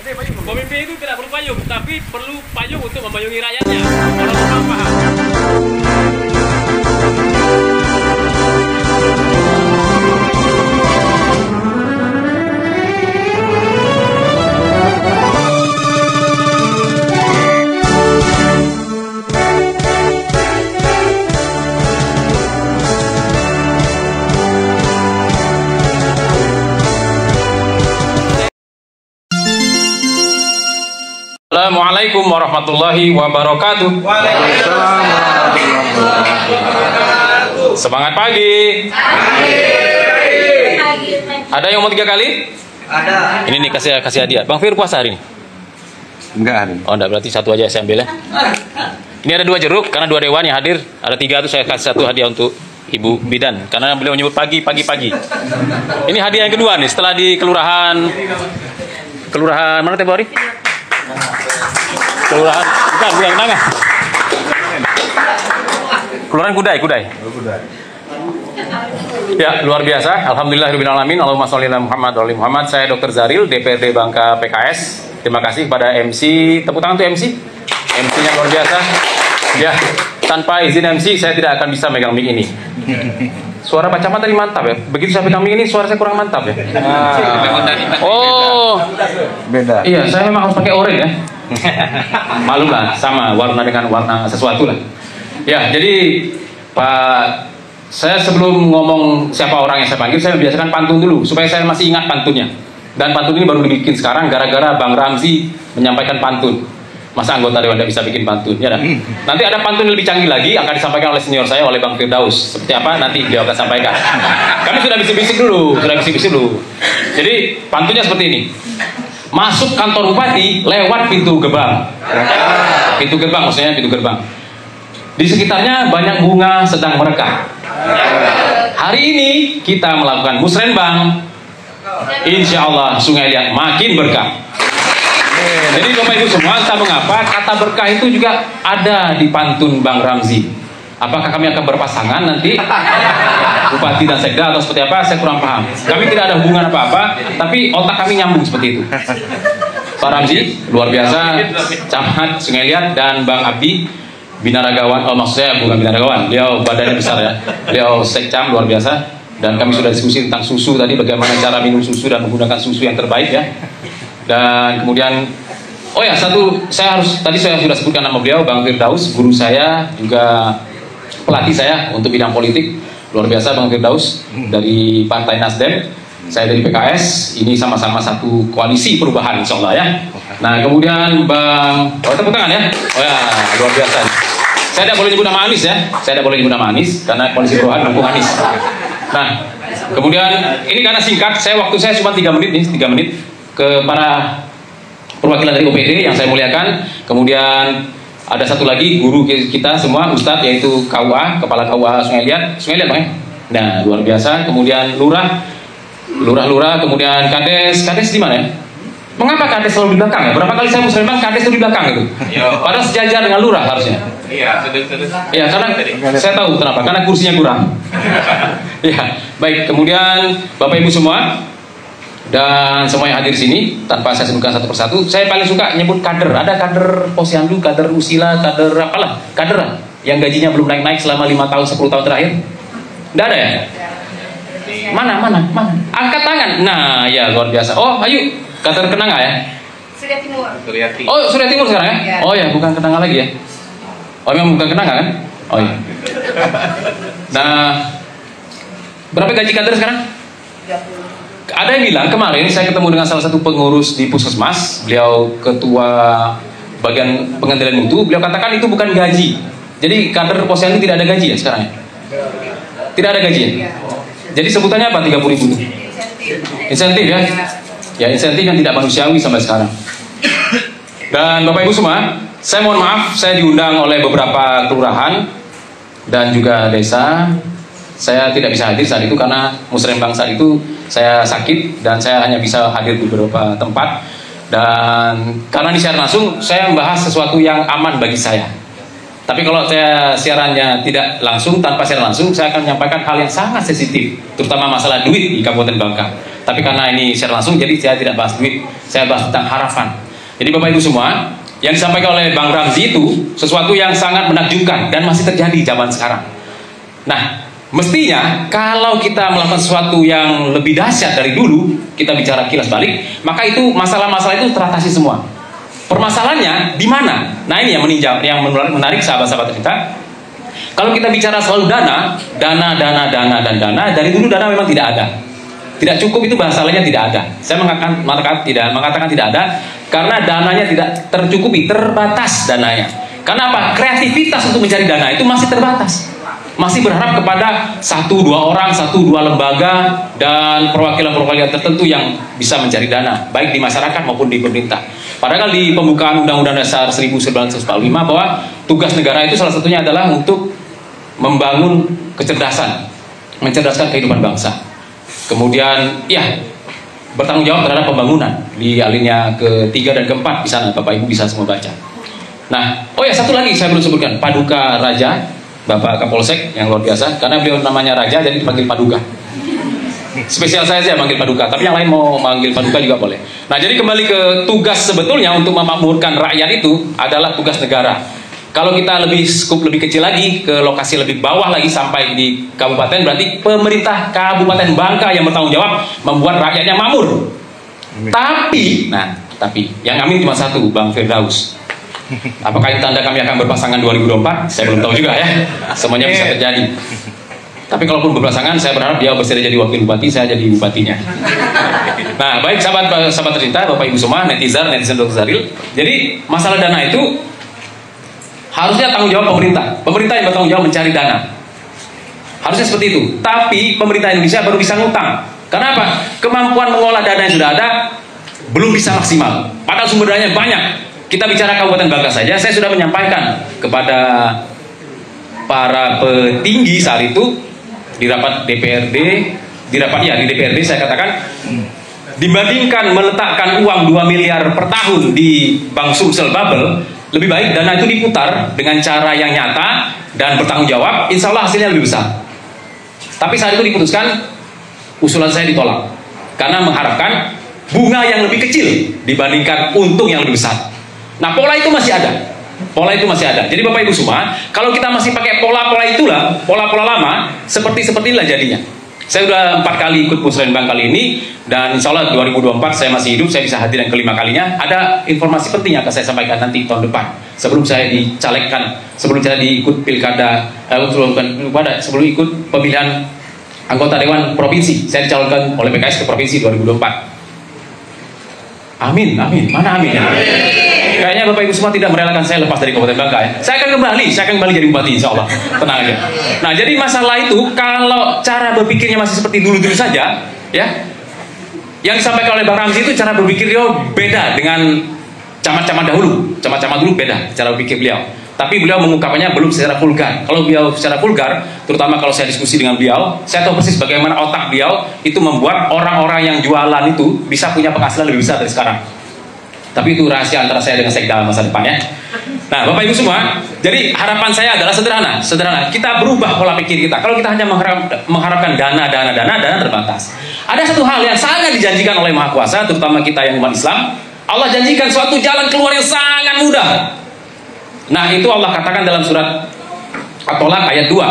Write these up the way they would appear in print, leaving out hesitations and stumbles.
Pemimpin itu tidak perlu payung, tapi perlu payung untuk memayungi rakyatnya. Orang-orang paham. Assalamualaikum warahmatullahi wabarakatuh. Waalaikumsalam warahmatullahi wabarakatuh. Semangat pagi. Ada yang mau 3 kali? Ada. Ini nih kasih hadiah. Bang Fir puasa hari ini? Enggak hari. Oh enggak, berarti satu aja saya ambil ya. Ini ada 2 jeruk karena 2 dewan yang hadir. Ada 3 tuh saya kasih 1 hadiah untuk Ibu Bidan karena beliau menyebut pagi. Ini hadiah yang kedua nih setelah di kelurahan mana Teh Bori? Kelurahan bukan yang tengah. Kelurahan Kudai. Ya, luar biasa. Alhamdulillahirabbil alamin. Allahumma sholli ala Muhammad wa ali Muhammad. Saya Dr. Zaril, DPRD Bangka PKS. Terima kasih kepada MC. Tepuk tangan untuk MC. MC-nya luar biasa. Ya, tanpa izin MC saya tidak akan bisa megang mic ini. Suara Pak Camat tadi mantap ya. Begitu saya pegang mic ini suara saya kurang mantap ya. Oh, beda. Iya, saya memang harus pakai oranye ya. Malu lah, sama warna dengan warna sesuatu lah. Ya, jadi Pak, saya sebelum ngomong siapa orang yang saya panggil, saya biasakan pantun dulu supaya saya masih ingat pantunnya. Dan pantun ini baru dibikin sekarang gara-gara Bang Ramzi menyampaikan pantun. Masa anggota dewan tidak bisa bikin pantun? Ya, nanti ada pantun yang lebih canggih lagi akan disampaikan oleh senior saya, oleh Bang Firdaus. Seperti apa nanti beliau akan sampaikan. Kami sudah bisik-bisik dulu. Jadi pantunnya seperti ini. Masuk kantor bupati lewat pintu gerbang. Pintu gerbang maksudnya pintu gerbang. Di sekitarnya banyak bunga sedang merekah. Hari ini kita melakukan musrenbang. Insya Allah Sungai Liat makin berkah. Jadi Bapak Ibu semua, entah mengapa kata berkah itu juga ada di pantun Bang Ramzi. Apakah kami akan berpasangan nanti bupati dan sekda atau seperti apa, saya kurang paham. Kami tidak ada hubungan apa-apa, tapi otak kami nyambung seperti itu. Pak Ramzi luar biasa, Camat Sungai Liat, dan Bang Abdi Binaragawan. Oh maksud saya bukan Binaragawan, beliau badannya besar ya. Beliau sekcam luar biasa. Dan kami sudah diskusi tentang susu tadi, bagaimana cara minum susu dan menggunakan susu yang terbaik ya. Dan kemudian, oh ya tadi saya sudah sebutkan nama beliau, Bang Firdaus, guru saya juga pelatih saya untuk bidang politik. Luar biasa Bang Firdaus dari Partai Nasdem, saya dari PKS. Ini sama-sama satu koalisi perubahan insya Allah ya. Nah kemudian Bang, tepuk tangan ya. Oh ya luar biasa. Saya tidak boleh nyebut nama Anies ya. Saya tidak boleh nyebut nama Anies karena koalisi perubahan mendukung Anies. Nah kemudian ini karena singkat, waktu saya cuma 3 menit nih, 3 menit ke para perwakilan dari OPD yang saya muliakan. Kemudian ada satu lagi guru kita semua, Ustadz, yaitu KUA, Kepala KUA Sungai Liat Bang ya. Nah luar biasa. Kemudian lurah, kemudian kades di mana ya? Mengapa kades selalu di belakang ya? Berapa kali saya muslimah kades itu di belakang gitu? Padahal sejajar dengan lurah harusnya. Iya, iya, karena saya tahu kenapa, karena kursinya kurang. Ya, baik. Kemudian Bapak Ibu semua dan semua yang hadir di sini, tanpa saya sebutkan satu persatu, saya paling suka nyebut kader. Ada kader Posyandu, kader Usila, kader apalah, kader yang gajinya belum naik-naik selama 5 tahun, 10 tahun terakhir. Tidak ada ya? Mana? Angkat tangan. Nah, ya luar biasa. Oh, ayo, kader Kenanga ya? Surya Timur. Oh, Surya Timur sekarang ya? Ya. Oh ya, bukan Kenanga lagi ya? Oh, memang bukan Kenanga kan? Oh iya. Nah, berapa gaji kader sekarang? 30. Ada yang bilang kemarin saya ketemu dengan salah satu pengurus di Puskesmas, beliau ketua bagian pengendalian mutu, beliau katakan itu bukan gaji. Jadi kader Posyandu tidak ada gaji ya sekarang ya? Tidak ada gaji ya? Jadi sebutannya apa 30.000 itu? Insentif ya? Ya insentif yang tidak manusiawi sampai sekarang. Dan Bapak Ibu semua, saya mohon maaf, saya diundang oleh beberapa kelurahan dan juga desa. Saya tidak bisa hadir saat itu karena musrenbang saat itu saya sakit dan saya hanya bisa hadir di beberapa tempat. Dan karena disiar langsung, saya membahas sesuatu yang aman bagi saya. Tapi kalau saya siarannya tidak langsung, tanpa siaran langsung, saya akan menyampaikan hal yang sangat sensitif, terutama masalah duit di Kabupaten Bangka. Tapi karena ini siaran langsung, jadi saya tidak bahas duit, saya bahas tentang harapan. Jadi Bapak Ibu semua, yang disampaikan oleh Bang Ramzi itu sesuatu yang sangat menakjubkan dan masih terjadi zaman sekarang. Nah, mestinya kalau kita melakukan sesuatu yang lebih dahsyat dari dulu, kita bicara kilas balik, maka itu masalah-masalah itu teratasi semua. Permasalahannya di mana? Nah, ini yang menarik sahabat-sahabat kita. Kalau kita bicara selalu dana, dari dulu dana memang tidak ada. Tidak cukup itu bahasa lainnya tidak ada. Saya mengatakan tidak ada karena dananya tidak tercukupi, terbatas dananya. Karena apa? Kreativitas untuk mencari dana itu masih terbatas. Masih berharap kepada 1-2 orang, 1-2 lembaga dan perwakilan-perwakilan tertentu yang bisa mencari dana, baik di masyarakat maupun di pemerintah. Padahal di pembukaan Undang-Undang Dasar 1945 bahwa tugas negara itu salah satunya adalah untuk membangun kecerdasan, mencerdaskan kehidupan bangsa. Kemudian, ya, bertanggung jawab terhadap pembangunan di alinea ke-3 dan ke-4 di sana, Bapak Ibu bisa semua baca. Nah, oh ya, satu lagi saya belum sebutkan, Paduka Raja, Bapak Kapolsek yang luar biasa, karena beliau namanya Raja jadi dipanggil Paduka. Spesial saya saja manggil Paduka, tapi yang lain mau manggil Paduka juga boleh. Nah, jadi kembali ke tugas sebetulnya untuk memakmurkan rakyat itu adalah tugas negara. Kalau kita lebih kecil lagi, ke lokasi lebih bawah lagi sampai di kabupaten, berarti pemerintah Kabupaten Bangka yang bertanggung jawab membuat rakyatnya makmur. Tapi yang amin cuma satu, Bang Firdaus. Apakah itu tanda kami akan berpasangan 2024? Saya belum tahu juga ya. Semuanya bisa terjadi. Tapi kalaupun berpasangan, saya berharap dia bersedia jadi wakil bupati, saya jadi bupatinya. Nah, baik sahabat tercinta, Bapak Ibu semua, netizen Dr. Zaril. Jadi masalah dana itu harusnya tanggung jawab pemerintah. Pemerintah yang bertanggung jawab mencari dana. Harusnya seperti itu. Tapi pemerintah Indonesia baru bisa ngutang. Karena apa? Kemampuan mengolah dana yang sudah ada belum bisa maksimal. Padahal sumber dananya banyak. Kita bicara Kabupaten Bangka saja, saya sudah menyampaikan kepada para petinggi saat itu di rapat DPRD, di DPRD saya katakan, dibandingkan meletakkan uang 2 miliar per tahun di Bank Sumsel Bubble, lebih baik dana itu diputar dengan cara yang nyata dan bertanggung jawab, insya Allah hasilnya lebih besar. Tapi saat itu diputuskan, usulan saya ditolak karena mengharapkan bunga yang lebih kecil dibandingkan untung yang lebih besar. Nah, pola itu masih ada. Jadi Bapak Ibu semua, kalau kita masih pakai pola-pola itulah, pola-pola lama, seperti inilah jadinya. Saya sudah 4 kali ikut Musrembang kali ini, dan insya Allah 2024 saya masih hidup, saya bisa hadir yang kelima kalinya. Ada informasi penting yang akan saya sampaikan nanti tahun depan, sebelum saya dicalegkan, sebelum saya diikut pilkada, sebelum ikut pemilihan anggota Dewan Provinsi. Saya dicalonkan oleh PKS ke Provinsi 2024. Amin, mana amin ya? Kayaknya Bapak Ibu semua tidak merelakan saya lepas dari Kabupaten Bangka ya. Saya akan kembali jadi bupati insya Allah. Tenang aja. Nah, jadi masalah itu kalau cara berpikirnya masih seperti dulu-dulu saja, ya. Yang disampaikan oleh Bang Ramzi itu cara berpikir beliau beda dengan camat-camat dahulu. Camat-camat dulu beda cara berpikir beliau. Tapi beliau mengungkapkannya belum secara vulgar. Kalau beliau secara vulgar, terutama kalau saya diskusi dengan beliau, saya tahu persis bagaimana otak beliau itu membuat orang-orang yang jualan itu bisa punya penghasilan lebih besar dari sekarang. Tapi itu rahasia antara saya dengan Sekda masa depan ya. Nah, Bapak Ibu semua, jadi harapan saya adalah sederhana. Kita berubah pola pikir kita. Kalau kita hanya mengharapkan dana terbatas. Ada satu hal yang sangat dijanjikan oleh Maha Kuasa, terutama kita yang umat Islam. Allah janjikan suatu jalan keluar yang sangat mudah. Nah, itu Allah katakan dalam surat At-Tolaq ayat 2.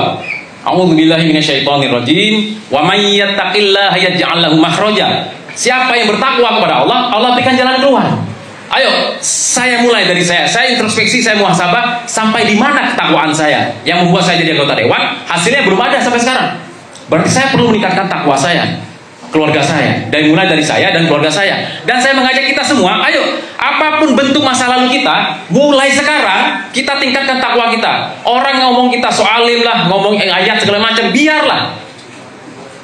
A'udzubillahi minasyaitonirrajim. Wa may yattaqillaha yaj'al lahu makhraja. Siapa yang bertakwa kepada Allah, Allah berikan jalan keluar. Ayo, saya mulai dari saya introspeksi, saya muhasabah sampai di mana ketakwaan saya yang membuat saya jadi anggota dewan. Hasilnya belum ada sampai sekarang. Berarti saya perlu meningkatkan takwa saya, keluarga saya, dan mulai dari saya dan keluarga saya. Dan saya mengajak kita semua, ayo, apapun bentuk masa lalu kita, mulai sekarang kita tingkatkan takwa kita. Orang ngomong kita soalim lah, ngomong ayat segala macam, biarlah.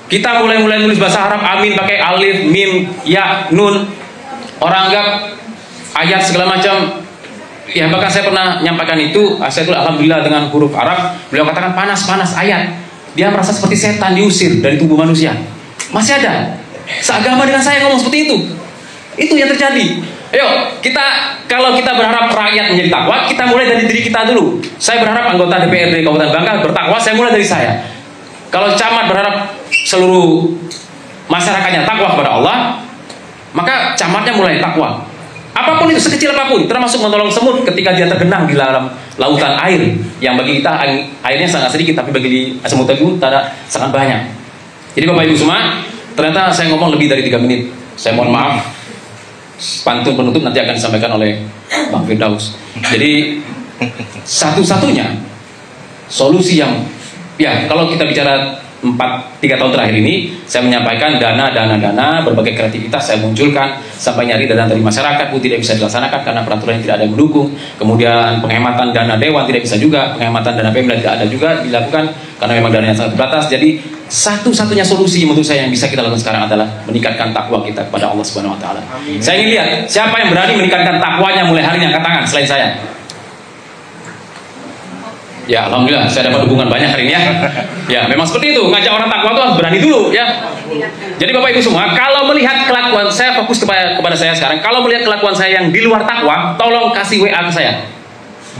Kita mulai nulis bahasa Arab, amin pakai alif, mim, ya, nun. Orang anggap ayat segala macam. Ya, bahkan saya pernah nyampaikan itu. Saya tulis alhamdulillah dengan huruf Arab. Beliau katakan panas ayat. Dia merasa seperti setan diusir dari tubuh manusia. Masih ada seagama dengan saya ngomong seperti itu. Itu yang terjadi. Ayo, kalau kita berharap rakyat menjadi takwa, kita mulai dari diri kita dulu. Saya berharap anggota DPRD Kabupaten Bangka bertakwa, saya mulai dari saya. Kalau camat berharap seluruh masyarakatnya takwa kepada Allah, maka camatnya mulai takwa. Apapun itu, sekecil apapun, termasuk menolong semut ketika dia tergenang di dalam lautan air, yang bagi kita airnya sangat sedikit, tapi bagi semut itu sangat banyak. Jadi Bapak Ibu semua, ternyata saya ngomong lebih dari 3 menit. Saya mohon maaf. Pantun penutup nanti akan disampaikan oleh Bang Firdaus. Jadi satu-satunya solusi yang, ya kalau kita bicara 3 tahun terakhir ini, saya menyampaikan dana, berbagai kreativitas saya munculkan, sampai nyari dana dari masyarakat pun tidak bisa dilaksanakan karena peraturan yang tidak ada yang mendukung. Kemudian penghematan dana dewan tidak bisa juga, penghematan dana Pemda tidak ada juga dilakukan karena memang dananya sangat terbatas. Jadi satu-satunya solusi menurut saya yang bisa kita lakukan sekarang adalah meningkatkan takwa kita kepada Allah Subhanahu Wa Taala. Saya ingin lihat siapa yang berani meningkatkan takwanya mulai hari ini, angkat tangan selain saya. Ya, alhamdulillah saya dapat dukungan banyak hari ini ya. Ya, memang seperti itu. Ngajak orang takwa itu harus berani dulu ya. Jadi Bapak Ibu semua, kalau melihat kelakuan saya, fokus kepada saya sekarang. Kalau melihat kelakuan saya yang di luar takwa, tolong kasih WA ke saya.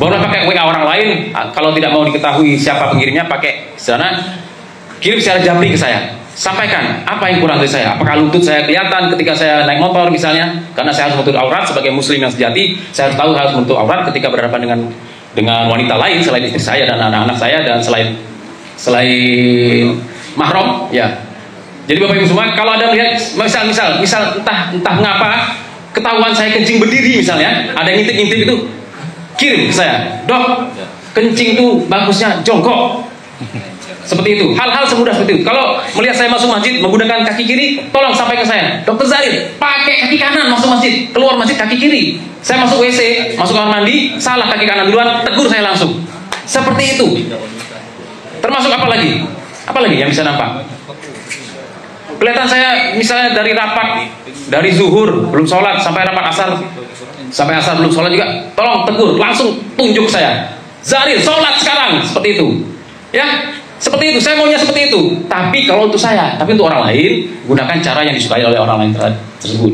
Boleh pakai WA orang lain. Kalau tidak mau diketahui siapa pengirimnya, pakai sana. Kirim secara jabri ke saya. Sampaikan apa yang kurang dari saya. Apakah lutut saya kelihatan ketika saya naik motor misalnya? Karena saya harus menutup aurat sebagai muslim yang sejati. Saya harus tahu harus menutup aurat ketika berhadapan dengan wanita lain selain istri saya dan anak-anak saya, dan selain mahram ya. Jadi Bapak Ibu semua, kalau ada melihat misal entah mengapa ketahuan saya kencing berdiri misalnya, ada yang ngintip itu, kirim ke saya. Dok, kencing itu bagusnya jongkok. Seperti itu, hal-hal semudah seperti itu. Kalau melihat saya masuk masjid menggunakan kaki kiri, tolong sampai ke saya, Dokter Zahir, pakai kaki kanan masuk masjid, keluar masjid kaki kiri. Saya masuk WC, masuk kamar mandi, salah kaki kanan duluan, tegur saya langsung. Seperti itu. Termasuk apa lagi? Apa lagi yang bisa nampak? Kelihatan saya misalnya dari zuhur belum sholat sampai rapat asar, sampai asar belum sholat juga, tolong tegur, langsung tunjuk saya. Zahir, sholat sekarang, seperti itu. Ya. Seperti itu, saya maunya seperti itu. Tapi kalau untuk saya, tapi untuk orang lain, gunakan cara yang disukai oleh orang lain tersebut.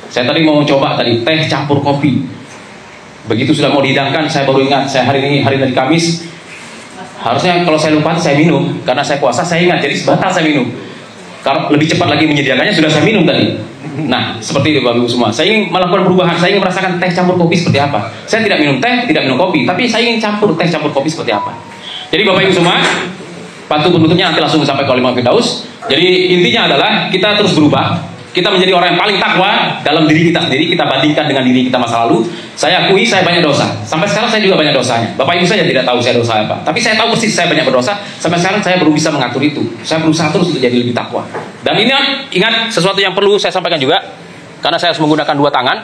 Saya tadi mau coba teh campur kopi. Begitu sudah mau dihidangkan, saya baru ingat, saya hari tadi Kamis. Harusnya kalau saya lupa saya minum, karena saya puasa saya ingat, jadi sebatal saya minum. Kalau lebih cepat lagi menyediakannya sudah saya minum tadi. Nah, seperti itu Bapak Ibu semua. Saya ingin melakukan perubahan, saya ingin merasakan teh campur kopi seperti apa. Saya tidak minum teh, tidak minum kopi, tapi saya ingin campur teh campur kopi seperti apa. Jadi Bapak Ibu semua, pantun penutupnya nanti langsung sampai ke Imam Firdaus. Jadi intinya adalah kita terus berubah. Kita menjadi orang yang paling takwa dalam diri kita sendiri. Kita bandingkan dengan diri kita masa lalu. Saya akui saya banyak dosa. Sampai sekarang saya juga banyak dosanya. Bapak Ibu saya tidak tahu saya dosa apa. Tapi saya tahu persis saya banyak berdosa. Sampai sekarang saya belum bisa mengatur itu. Saya berusaha terus untuk jadi lebih takwa. Dan ini ingat sesuatu yang perlu saya sampaikan juga. Karena saya harus menggunakan 2 tangan.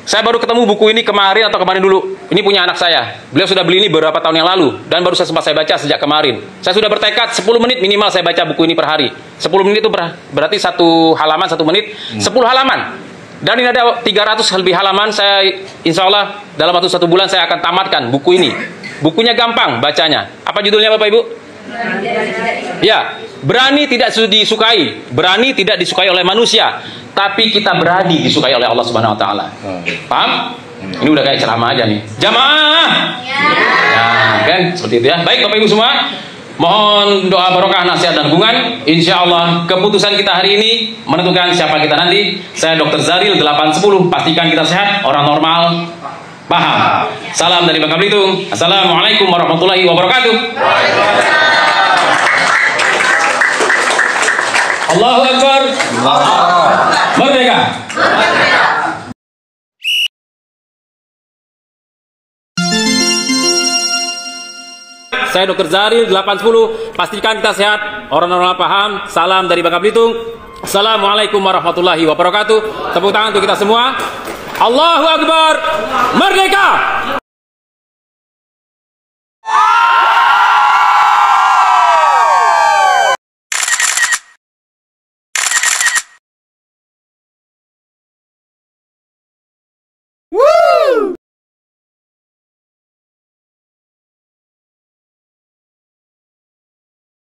Saya baru ketemu buku ini kemarin atau kemarin dulu. Ini punya anak saya. Beliau sudah beli ini beberapa tahun yang lalu. Dan baru sempat saya baca sejak kemarin. Saya sudah bertekad 10 menit minimal saya baca buku ini per hari. 10 menit itu berarti 1 halaman 1 menit. 10 halaman. Dan ini ada 300 lebih halaman. Saya insya Allah dalam waktu 1 bulan saya akan tamatkan buku ini. Bukunya gampang bacanya. Apa judulnya Bapak Ibu? Ya, berani tidak disukai. Berani tidak disukai oleh manusia. Tapi kita berani disukai oleh Allah Subhanahu Wa Taala. Paham? Ini udah kayak ceramah aja nih. Jamaah. Ya, kan seperti itu ya. Baik Bapak Ibu semua, mohon doa barokah, nasihat dan dukungan. Insya Allah keputusan kita hari ini menentukan siapa kita nanti. Saya Dr. Zaril 810. Pastikan kita sehat, orang normal. Paham? Salam dari Bangka Belitung. Assalamualaikum warahmatullahi wabarakatuh. Allahu Akbar. Merdeka. Saya Dr. Zaril 810. Pastikan kita sehat, orang normal paham. Salam dari Bangka Belitung. Assalamualaikum warahmatullahi wabarakatuh. Tepuk tangan untuk kita semua. Allahu Akbar. Merdeka.